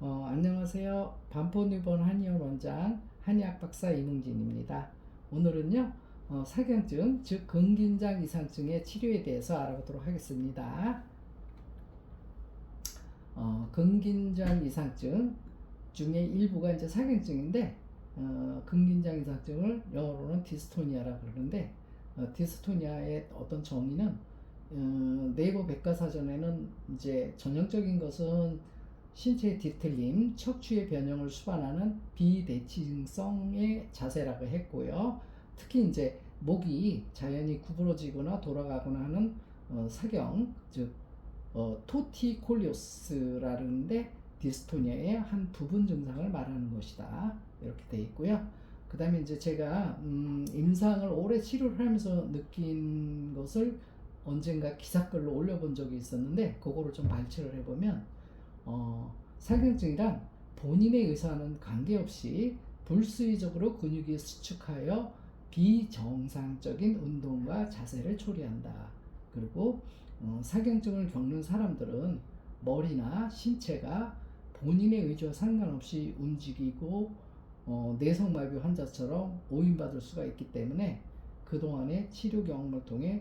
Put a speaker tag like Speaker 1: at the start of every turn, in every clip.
Speaker 1: 안녕하세요. 반포뉴본 한의원 원장 한의학 박사 이문진입니다. 오늘은요, 사경증, 즉 근긴장 이상증의 치료에 대해서 알아보도록 하겠습니다. 근긴장 이상증 중에 일부가 이제 사경증인데, 근긴장 이상증을 영어로는 디스토니아라고 그러는데, 디스토니아의 어떤 정의는 네이버 백과사전에는 이제 전형적인 것은 신체의 뒤틀림, 척추의 변형을 수반하는 비대칭성의 자세라고 했고요. 특히 이제 목이 자연히 구부러지거나 돌아가거나 하는 사경, 즉 토티콜리오스라는데 디스토니아의 한 부분 증상을 말하는 것이다. 이렇게 돼 있고요. 그 다음에 이제 제가 임상을 오래 치료를 하면서 느낀 것을 언젠가 기사글로 올려본 적이 있었는데 그거를 좀 발췌를 해보면 사경증이란 본인의 의사와는 관계없이 불수의적으로 근육이 수축하여 비정상적인 운동과 자세를 초래한다. 그리고 사경증을 겪는 사람들은 머리나 신체가 본인의 의지와 상관없이 움직이고 내성마비 환자처럼 오인받을 수가 있기 때문에 그동안의 치료 경험을 통해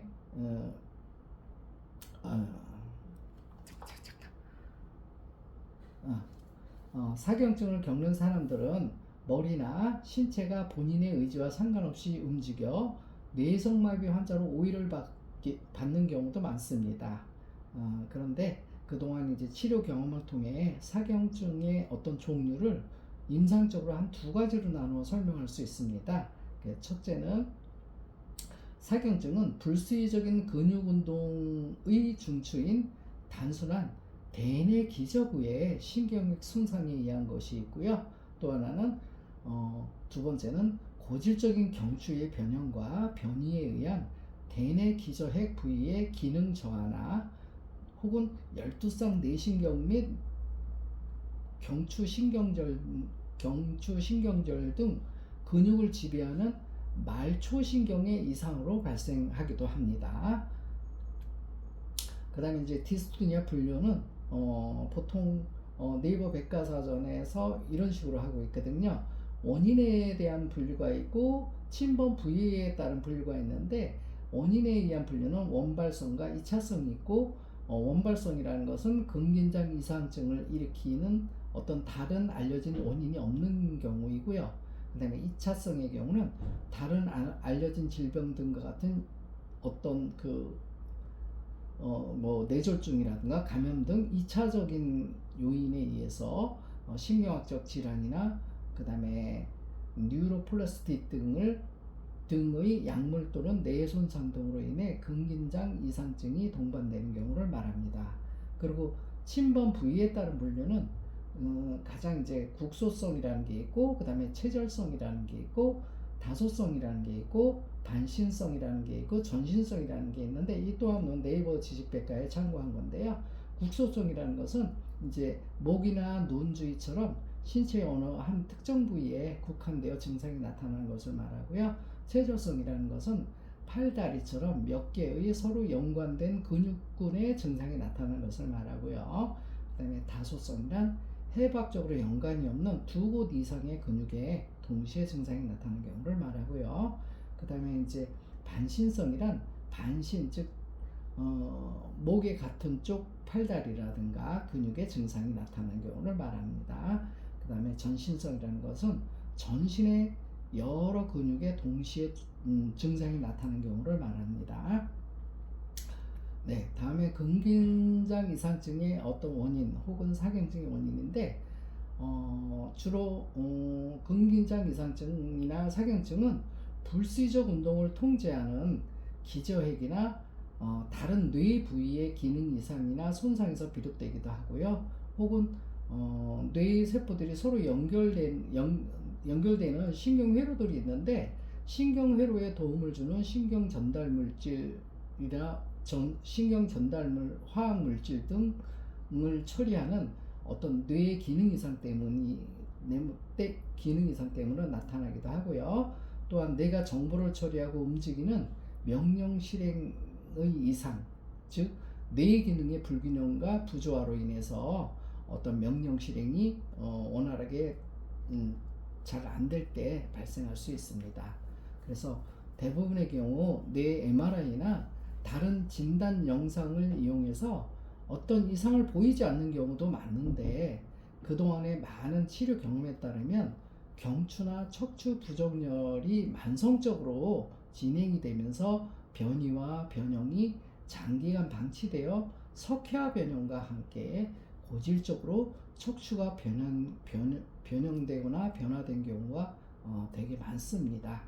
Speaker 1: 사경증을 겪는 사람들은 머리나 신체가 본인의 의지와 상관없이 움직여 뇌성마비 환자로 오해를 받는 경우도 많습니다. 그런데 그동안 이제 치료 경험을 통해 사경증의 어떤 종류를 임상적으로 한 두 가지로 나누어 설명할 수 있습니다. 첫째는 사경증은 불수의적인 근육 운동의 중추인 단순한 대뇌 기저부의 신경핵 손상에 의한 것이 있고요. 또 하나는 두 번째는 고질적인 경추의 변형과 변이에 의한 대뇌 기저핵 부위의 기능 저하나 혹은 열두쌍 뇌신경 및 경추신경절 등 근육을 지배하는 말초신경의 이상으로 발생하기도 합니다. 그 다음에 이제 디스토니아 분류는 보통 네이버 백과사전에서 이런 식으로 하고 있거든요. 원인에 대한 분류가 있고 침범 부위에 따른 분류가 있는데 원인에 의한 분류는 원발성과 2차성이 있고 원발성이라는 것은 근긴장 이상증을 일으키는 어떤 다른 알려진 원인이 없는 경우이고요. 그 다음에 2차성의 경우는 다른 알려진 질병 등과 같은 어떤 뭐 뇌졸중이라든가 감염 등 2차적인 요인에 의해서 신경학적 질환이나 그 다음에 뉴로플라스틱 등의 약물 또는 뇌 손상 등으로 인해 근긴장 이상증이 동반되는 경우를 말합니다. 그리고 침범 부위에 따른 분류는 가장 이제 국소성이라는 게 있고 그 다음에 체절성이라는 게 있고 다소성이라는 게 있고 반신성이라는 게 있고 전신성이라는 게 있는데 이 또한 네이버 지식백과에 참고한 건데요. 국소성이라는 것은 이제 목이나 눈 주위처럼 신체의 어느 한 특정 부위에 국한되어 증상이 나타나는 것을 말하고요. 체절성이라는 것은 팔다리처럼 몇 개의 서로 연관된 근육군의 증상이 나타나는 것을 말하고요. 그 다음에 다소성이란 해박적으로 연관이 없는 두 곳 이상의 근육에 동시에 증상이 나타나는 경우를 말하고요. 그 다음에 이제 반신성이란 반신, 즉 목의 같은 쪽 팔다리라든가 근육의 증상이 나타나는 경우를 말합니다. 그 다음에 전신성이라는 것은 전신의 여러 근육에 동시에 증상이 나타나는 경우를 말합니다. 네, 다음에 근긴장 이상증의 어떤 원인 혹은 사경증의 원인인데 주로 근긴장 이상증이나 사경증은 불수의적 운동을 통제하는 기저핵이나 다른 뇌 부위의 기능 이상이나 손상에서 비롯되기도 하고요. 혹은 뇌 세포들이 서로 연결되는 신경회로들이 있는데 신경회로에 도움을 주는 신경 전달물, 화학물질 등을 처리하는 어떤 뇌 기능 이상 때문으로 나타나기도 하고요. 또한 뇌가 정보를 처리하고 움직이는 명령 실행의 이상, 즉 뇌 기능의 불균형과 부조화로 인해서 어떤 명령 실행이 원활하게 잘 안 될 때 발생할 수 있습니다. 그래서 대부분의 경우 뇌 MRI나 다른 진단 영상을 이용해서 어떤 이상을 보이지 않는 경우도 많은데, 그동안의 많은 치료 경험에 따르면 경추나 척추 부정열이 만성적으로 진행이 되면서 변이와 변형이 장기간 방치되어 석회화 변형과 함께 고질적으로 척추가 변형되거나 변화된 경우가 되게 많습니다.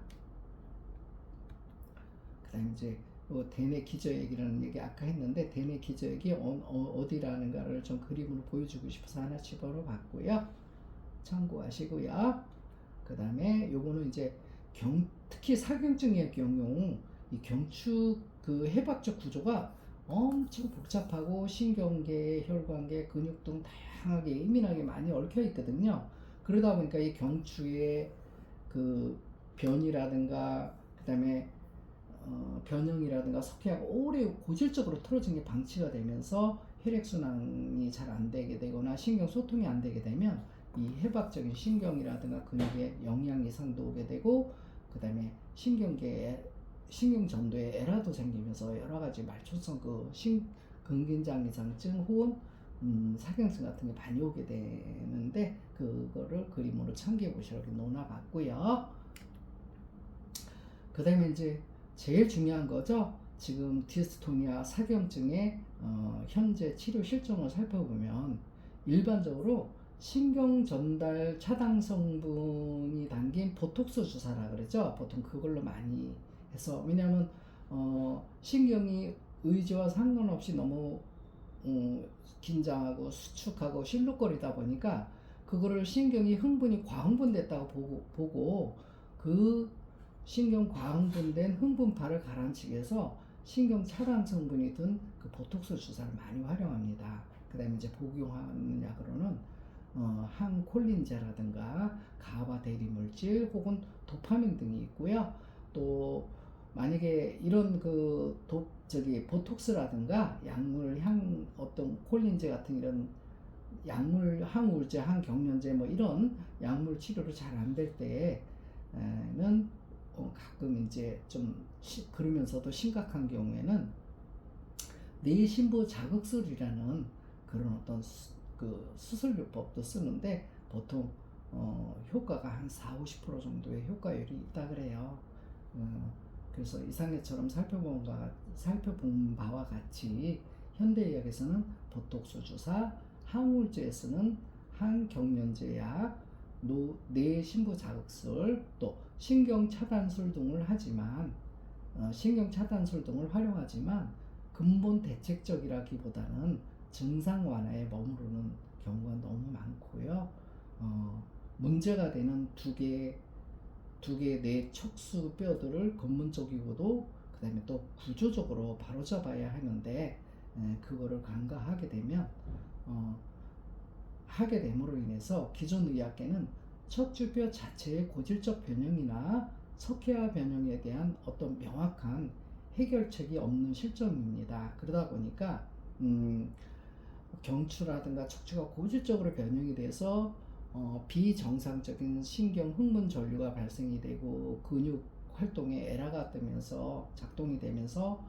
Speaker 1: 그 다음에 이제 대뇌 기저액이라는 얘기 아까 했는데, 대뇌 기저액이 어디라는가를 좀 그림으로 보여주고 싶어서 하나 집어봤고요. 참고하시고요. 그 다음에 요거는 이제 특히 사경증의 경우 이 경추 그 해박적 구조가 엄청 복잡하고 신경계, 혈관계, 근육 등 다양하게 예민하게 많이 얽혀 있거든요. 그러다 보니까 이 경추의 그 변이라든가 그 다음에 변형이라든가 석회화가 오래 고질적으로 틀어진 게 방치가 되면서 혈액순환이 잘 안 되게 되거나 신경 소통이 안 되게 되면 이 해박적인 신경이라든가 근육에 영양 이상도 오게 되고, 그 다음에 신경 전도에 에러도 생기면서 여러 가지 말초성 근긴장 이상증 혹은 사경증 같은 게 많이 오게 되는데, 그거를 그림으로 참고해 보시라고 놓아봤고요. 그 다음에 이제 제일 중요한 거죠. 지금 디스토니아 사경증의 현재 치료 실정을 살펴보면 일반적으로 신경 전달 차단 성분이 담긴 보톡스 주사라 그러죠. 보통 그걸로 많이 해서, 왜냐하면 신경이 의지와 상관없이 너무 긴장하고 수축하고 실룩거리다 보니까 그거를 신경이 과흥분됐다고 보고 그 신경 과흥분된 흥분파를 가라앉히기 위해서 신경 차단 성분이 든 그 보톡스 주사를 많이 활용합니다. 그 다음에 이제 복용하는 약으로는 항콜린제라든가 가바 대리물질 혹은 도파민 등이 있고요. 또 만약에 이런 보톡스라든가 어떤 콜린제 같은 이런 약물, 항우울제, 항경련제 뭐 이런 약물 치료를 잘 안 될 때는 가끔 이제 좀 그러면서도 심각한 경우에는 뇌신부 자극술이라는 그런 어떤 수술요법도 쓰는데, 보통 효과가 한 40-50% 정도의 효과율이 있다 그래요. 그래서 이상해처럼 살펴본 바와 같이 현대의학에서는 보톡스 주사, 항우울제에서는 항경련제약, 뇌신부 자극술, 또 신경차단술 등을 활용하지만 근본 대책적이라기보다는 증상 완화에 머무르는 경우가 너무 많고요. 문제가 되는 두 개의 뇌 척수 뼈들을 근본적이고도 그 다음에 또 구조적으로 바로잡아야 하는데, 그거를 간과하게 됨으로 인해서 기존 의학계는 척추뼈 자체의 고질적 변형이나 석회화 변형에 대한 어떤 명확한 해결책이 없는 실정입니다. 그러다 보니까 경추라든가 척추가 고질적으로 변형이 돼서 비정상적인 신경 흥분 전류가 발생이 되고 근육 활동에 에러가 뜨면서 작동이 되면서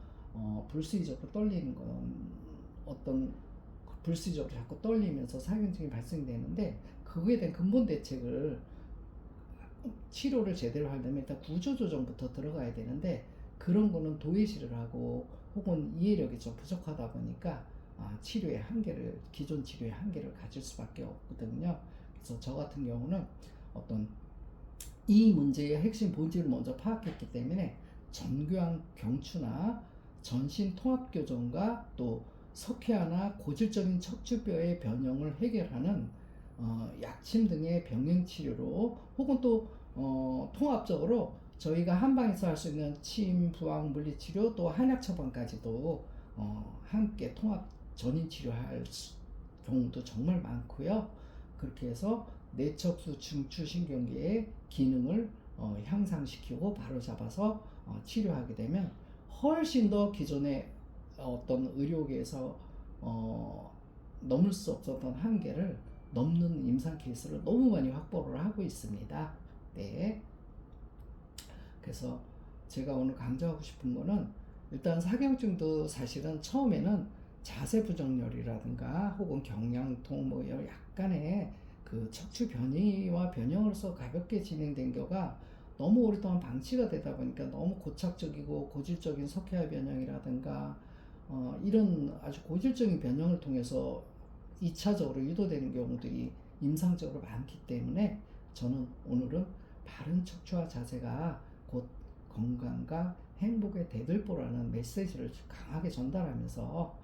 Speaker 1: 불수의적으로 자꾸 떨리면서 사경증이 발생되는데, 그거에 대한 근본 대책을 치료를 제대로 하려면 일단 구조조정부터 들어가야 되는데, 그런 거는 도외시를 하고 혹은 이해력이 좀 부족하다 보니까 기존 치료의 한계를 가질 수밖에 없거든요. 그래서 저 같은 경우는 어떤 이 문제의 핵심 본질을 먼저 파악했기 때문에 정교한 경추나 전신 통합 교정과 또 석회화나 고질적인 척추뼈의 변형을 해결하는 약침 등의 병행 치료로, 혹은 또 통합적으로 저희가 한방에서 할 수 있는 침, 부항, 물리치료, 또 한약 처방까지도 함께 통합 전인 치료할 경우도 정말 많고요. 그렇게 해서 뇌척수 중추신경계의 기능을 향상시키고 바로잡아서 치료하게 되면 훨씬 더 기존의 어떤 의료계에서 넘을 수 없었던 한계를 넘는 임상 케이스를 너무 많이 확보를 하고 있습니다. 네. 그래서 제가 오늘 강조하고 싶은 거는 일단 사경증도 사실은 처음에는 자세 부정렬이라든가 혹은 경량통 뭐 약간의 그 척추 변이와 변형으로서 가볍게 진행된 거가 너무 오랫동안 방치가 되다 보니까 너무 고착적이고 고질적인 석회화 변형이라든가 이런 아주 고질적인 변형을 통해서 2차적으로 유도되는 경우들이 임상적으로 많기 때문에 저는 오늘은 바른 척추와 자세가 곧 건강과 행복의 대들보라는 메시지를 강하게 전달하면서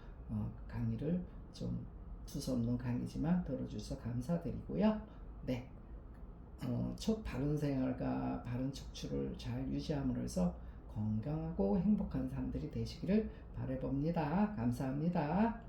Speaker 1: 강의를 좀 두서없는 강의지만 들어주셔서 감사드리고요. 네, 첫 바른 생활과 바른 척추를 잘 유지함으로 해서 건강하고 행복한 사람들이 되시기를 바라봅니다. 감사합니다.